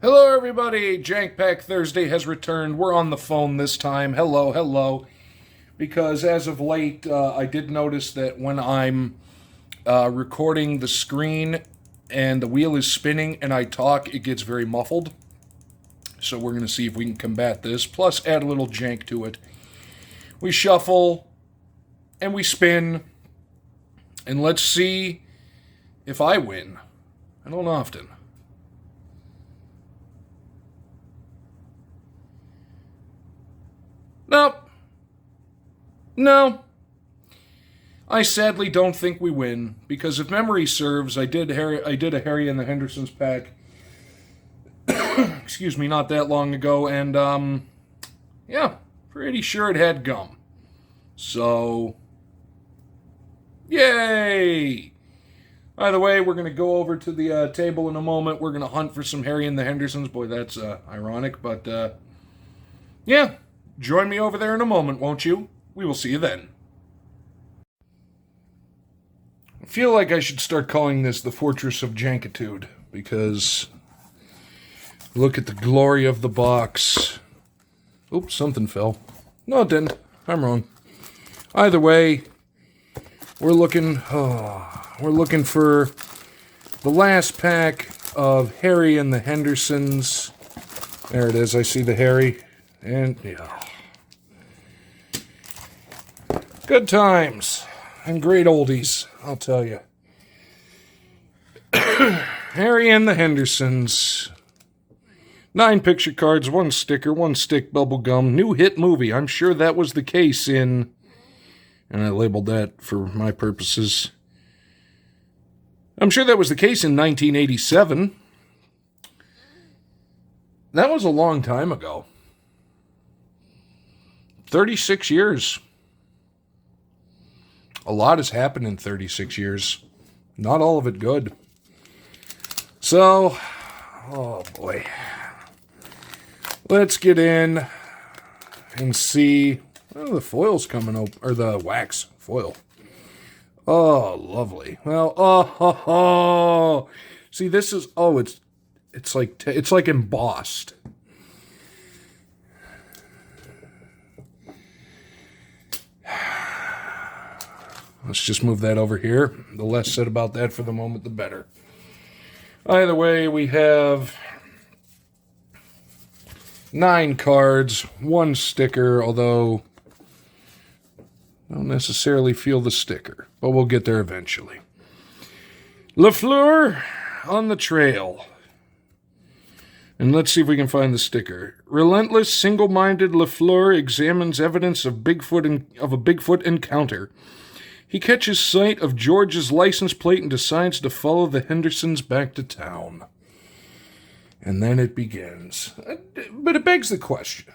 Hello, everybody. Jank Pack Thursday has returned. We're on the phone this time. Hello, hello. Because as of late, I did notice that when I'm recording the screen and the wheel is spinning and I talk, it gets very muffled. So we're going to see if we can combat this, plus add a little jank to it. We shuffle and we spin, and let's see if I win. I don't often. Nope. No. I sadly don't think we win, because if memory serves, I did a Harry and the Hendersons pack, excuse me, not that long ago, and, yeah, pretty sure it had gum. So, yay! By the way, we're going to go over to the table in a moment. We're going to hunt for some Harry and the Hendersons. Boy, that's ironic, but, yeah. Join me over there in a moment, won't you? We will see you then. I feel like I should start calling this the Fortress of Jankitude, because look at the glory of the box. Oops, something fell. No, it didn't. I'm wrong. Either way, we're looking for the last pack of Harry and the Hendersons. There it is. I see the Harry. And, yeah. Good times. And great oldies, I'll tell you. Harry and the Hendersons. 9 picture cards, 1 sticker, 1 stick, bubble gum. New hit movie. I'm sure that was the case in... And I labeled that for my purposes. I'm sure that was the case in 1987. That was a long time ago. 36 years. A lot has happened in 36 years. Not all of it good. So, oh boy. Let's get in and see. Oh, the foil's coming open, or the wax foil. Oh, lovely. Well, oh. See, this is, it's like embossed. Let's just move that over here. The less said about that for the moment, the better. Either way, we have 9 cards, 1 sticker, although I don't necessarily feel the sticker, but we'll get there eventually. LaFleur on the trail. And let's see if we can find the sticker. Relentless, single-minded LaFleur examines evidence of a Bigfoot encounter. He catches sight of George's license plate and decides to follow the Hendersons back to town. And then it begins. But it begs the question,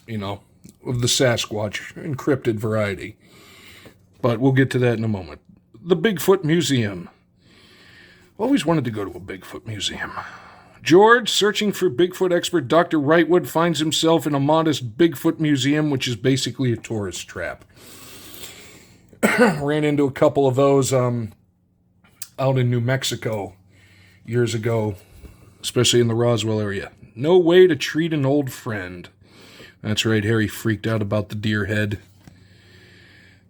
of the Sasquatch encrypted variety. But we'll get to that in a moment. The Bigfoot Museum. Always wanted to go to a Bigfoot museum. George, searching for Bigfoot expert Dr. Wrightwood, finds himself in a modest Bigfoot museum, which is basically a tourist trap. Ran into a couple of those out in New Mexico years ago, especially in the Roswell area. No way to treat an old friend. That's right, Harry freaked out about the deer head.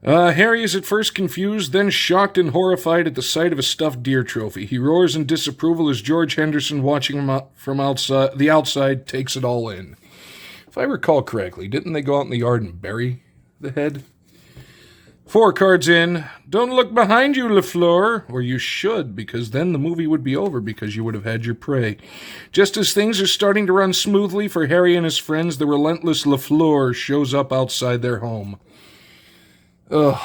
Harry is at first confused, then shocked and horrified at the sight of a stuffed deer trophy. He roars in disapproval as George Henderson, watching him from the outside, takes it all in. If I recall correctly, didn't they go out in the yard and bury the head? 4 cards in. Don't look behind you, LaFleur. Or you should, because then the movie would be over because you would have had your prey. Just as things are starting to run smoothly for Harry and his friends, the relentless LaFleur shows up outside their home. Ugh.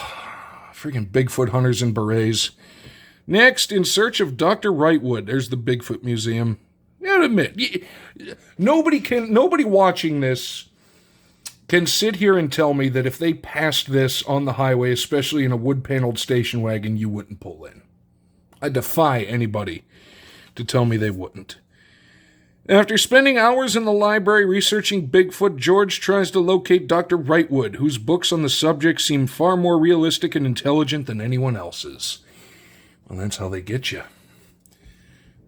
Freaking Bigfoot hunters in berets. Next, in search of Dr. Wrightwood. There's the Bigfoot Museum. You gotta admit, nobody watching this can sit here and tell me that if they passed this on the highway, especially in a wood-paneled station wagon, you wouldn't pull in. I defy anybody to tell me they wouldn't. After spending hours in the library researching Bigfoot, George tries to locate Dr. Wrightwood, whose books on the subject seem far more realistic and intelligent than anyone else's. Well, that's how they get you.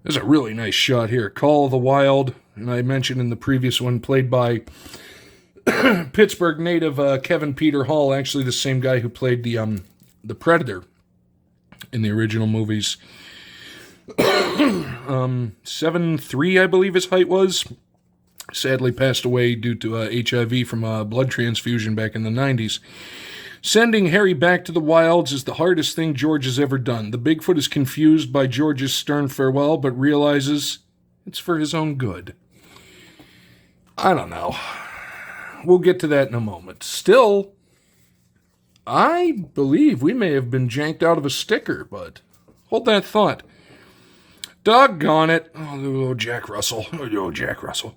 There's a really nice shot here. Call of the Wild, and I mentioned in the previous one, played by Pittsburgh native Kevin Peter Hall, actually the same guy who played the Predator in the original movies. 7'3", I believe his height was. Sadly passed away due to HIV from a blood transfusion back in the 90s. Sending Harry back to the wilds is the hardest thing George has ever done. The Bigfoot is confused by George's stern farewell, but realizes it's for his own good. I don't know. We'll get to that in a moment. Still, I believe we may have been janked out of a sticker, but hold that thought. Doggone it. Oh, Jack Russell. Oh, Jack Russell.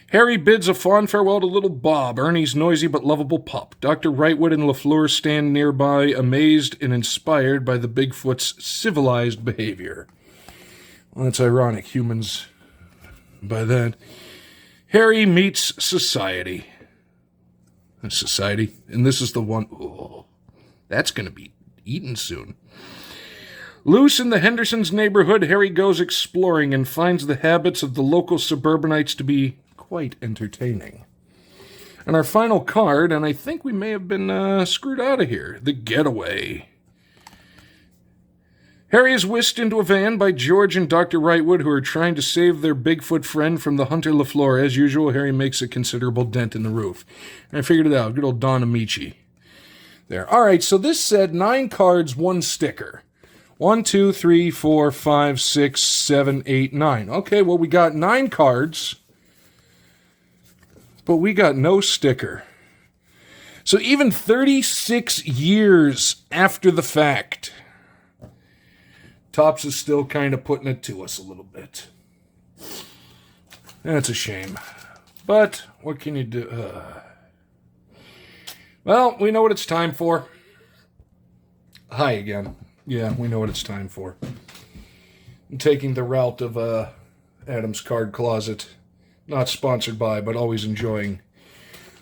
Harry bids a fond farewell to little Bob, Ernie's noisy but lovable pup. Dr. Wrightwood and LaFleur stand nearby, amazed and inspired by the Bigfoot's civilized behavior. Well, that's ironic. Humans, by that. Harry meets society. Society. And this is the one. Oh, that's going to be eaten soon. Loose in the Hendersons' neighborhood, Harry goes exploring and finds the habits of the local suburbanites to be quite entertaining. And our final card, and I think we may have been screwed out of here, the getaway. Harry is whisked into a van by George and Dr. Wrightwood, who are trying to save their Bigfoot friend from the hunter LaFleur. As usual, Harry makes a considerable dent in the roof. And I figured it out. Good old Don Amici. There. All right, so this said 9 cards, 1 sticker. 1, 2, 3, 4, 5, 6, 7, 8, 9. Okay, well, we got 9 cards, but we got no sticker. So even 36 years after the fact, Topps is still kind of putting it to us a little bit. That's a shame. But what can you do? Well, we know what it's time for. Hi again. Yeah, we know what it's time for. I'm taking the route of Adam's Card Closet. Not sponsored by, but always enjoying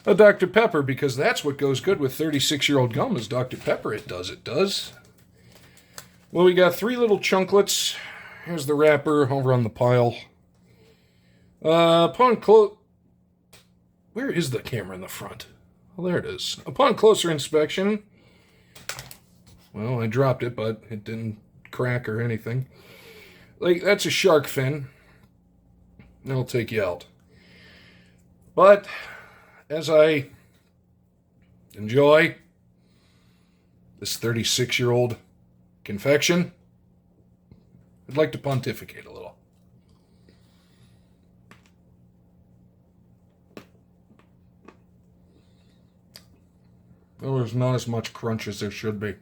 a Dr. Pepper, because that's what goes good with 36-year-old gum is Dr. Pepper. It does. Well, we got 3 little chunklets. Here's the wrapper over on the pile. Where is the camera in the front? Well, there it is. Upon closer inspection, well, I dropped it, but it didn't crack or anything. Like, that's a shark fin. That'll take you out. But, as I enjoy this 36-year-old confection, I'd like to pontificate a little. Oh, there's not as much crunch as there should be.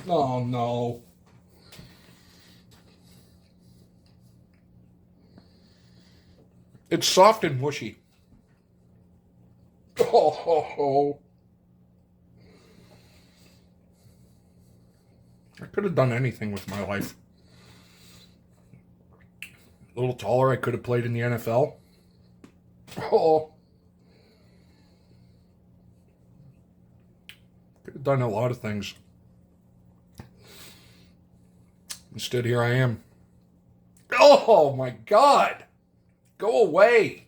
Oh, no. It's soft and mushy. Oh. I could have done anything with my life. A little taller, I could have played in the NFL. Oh. Could have done a lot of things. Instead, here I am. Oh, my God. Go away.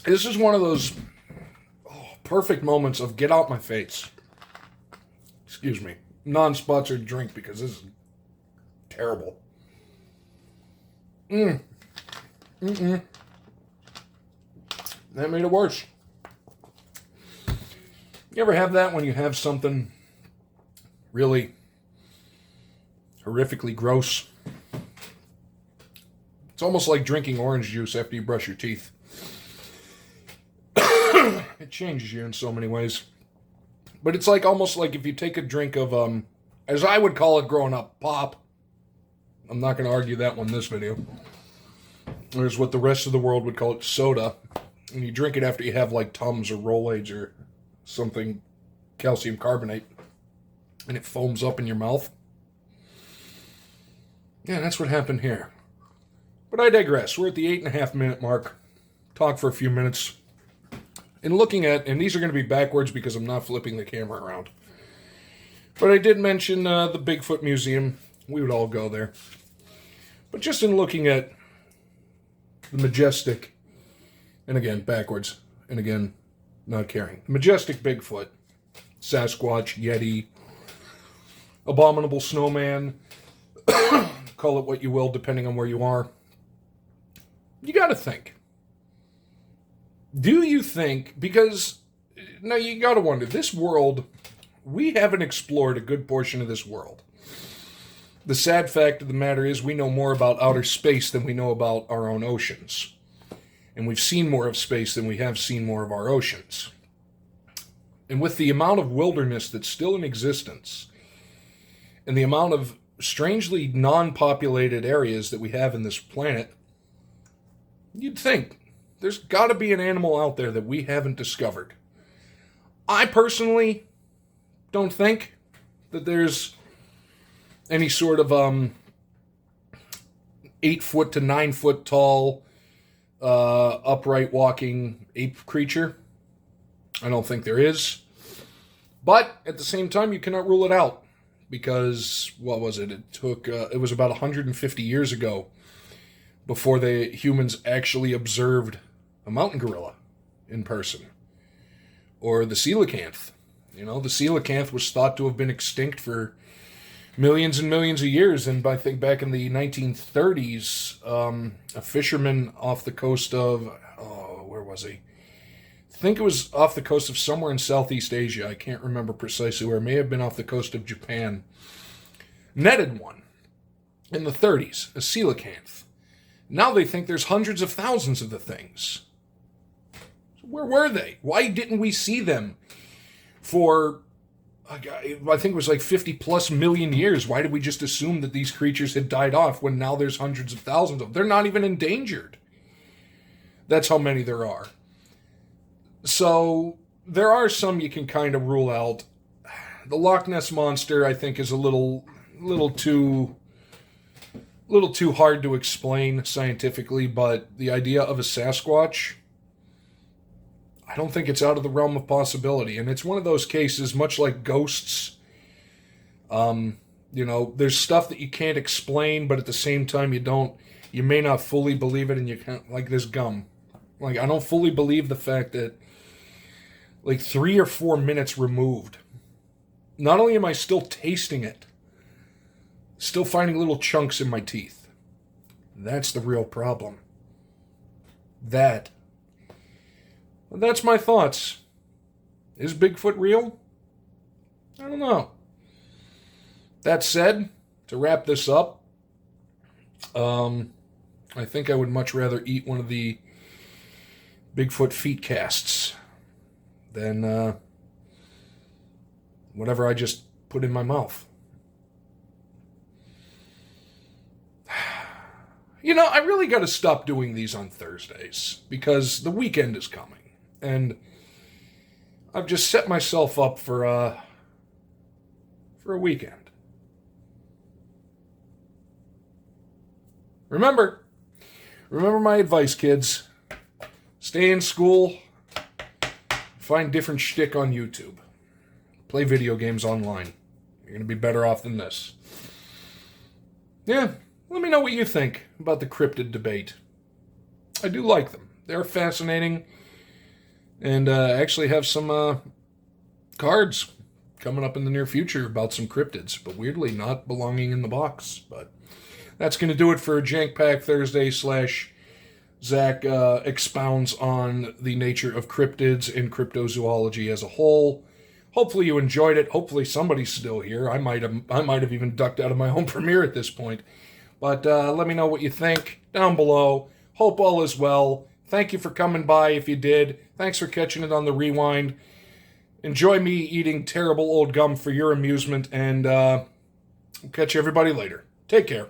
This is one of those perfect moments of get out my face. Excuse me. Non-sponsored drink because this is terrible. That made it worse. You ever have that when you have something really horrifically gross? It's almost like drinking orange juice after you brush your teeth. It changes you in so many ways. But it's like almost like if you take a drink of, as I would call it growing up, pop. I'm not going to argue that one in this video. There's what the rest of the world would call it soda. And you drink it after you have like Tums or Rolaids or something, calcium carbonate. And it foams up in your mouth. Yeah, that's what happened here. But I digress. We're at the 8.5 minute mark. Talk for a few minutes. And looking at, and these are going to be backwards because I'm not flipping the camera around. But I did mention the Bigfoot Museum. we would all go there. But just in looking at the majestic, and again, backwards, and again, not caring. Majestic Bigfoot, Sasquatch, Yeti, Abominable Snowman, call it what you will, depending on where you are. You gotta think. Do you think, because, now you gotta wonder, this world, we haven't explored a good portion of this world. The sad fact of the matter is we know more about outer space than we know about our own oceans. And we've seen more of space than we have seen more of our oceans. And with the amount of wilderness that's still in existence, and the amount of strangely non-populated areas that we have in this planet, you'd think there's got to be an animal out there that we haven't discovered. I personally don't think that there's any sort of 8 foot to 9 foot tall upright walking ape creature. I don't think there is. But at the same time, you cannot rule it out. Because, what was it? It was about 150 years ago before the humans actually observed a mountain gorilla in person. Or the coelacanth. You know, the coelacanth was thought to have been extinct for millions and millions of years. And I think back in the 1930s, a fisherman off the coast of, where was he? I think it was off the coast of somewhere in Southeast Asia. I can't remember precisely where. It may have been off the coast of Japan. Netted one in the 30s, a coelacanth. Now they think there's hundreds of thousands of the things. So where were they? Why didn't we see them for, I think it was like 50 plus million years? Why did we just assume that these creatures had died off when now there's hundreds of thousands of them? They're not even endangered. That's how many there are. So there are some you can kind of rule out. The Loch Ness Monster, I think, is a little too hard to explain scientifically, but the idea of a Sasquatch, I don't think it's out of the realm of possibility. And it's one of those cases, much like ghosts. There's stuff that you can't explain, but at the same time you may not fully believe it, and you can't, like this gum. Like, I don't fully believe the fact that, like, 3 or 4 minutes removed, not only am I still tasting it, still finding little chunks in my teeth. That's the real problem. That's my thoughts. Is Bigfoot real? I don't know. That said, to wrap this up, I think I would much rather eat one of the Bigfoot feet casts than whatever I just put in my mouth. You know, I really got to stop doing these on Thursdays because the weekend is coming. And I've just set myself up for a weekend. Remember my advice, kids. Stay in school. Find different shtick on YouTube. Play video games online. You're going to be better off than this. Yeah, let me know what you think about the cryptid debate. I do like them. They're fascinating. And I actually have some cards coming up in the near future about some cryptids, but weirdly not belonging in the box. But that's going to do it for Jank Pack Thursday / Zach expounds on the nature of cryptids and cryptozoology as a whole. Hopefully you enjoyed it. Hopefully somebody's still here. I might have even ducked out of my own premiere at this point. But let me know what you think down below. Hope all is well. Thank you for coming by if you did. Thanks for catching it on the rewind. Enjoy me eating terrible old gum for your amusement, and we'll catch everybody later. Take care.